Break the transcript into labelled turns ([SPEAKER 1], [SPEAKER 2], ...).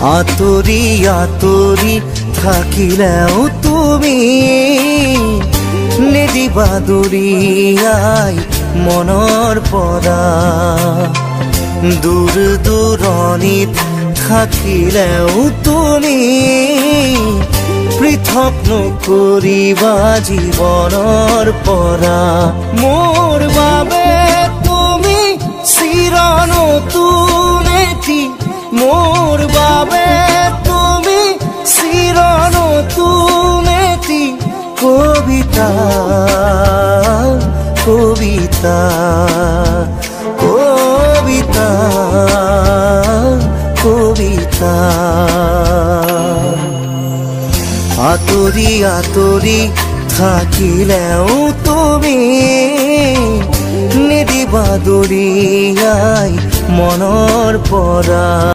[SPEAKER 1] আঁতৰি আঁতৰি থাকিলেও তুমি নিদিবা দূৰিয়াই মনৰ পৰা। দূৰ দূৰণিত থাকিলেও তুমি পৃথক নকৰিবা জীৱনৰ পৰা। মোৰ বাবে তুমি চিৰ নতুন এটি, মোৰ বাবে তুমি চিৰ নতুন এটি কবিতা কবিতা কবিতা কবিতা। আঁতৰি আঁতৰি থাকিলেও তুমি নিদিবা দূৰিয়াই মনৰ পৰা।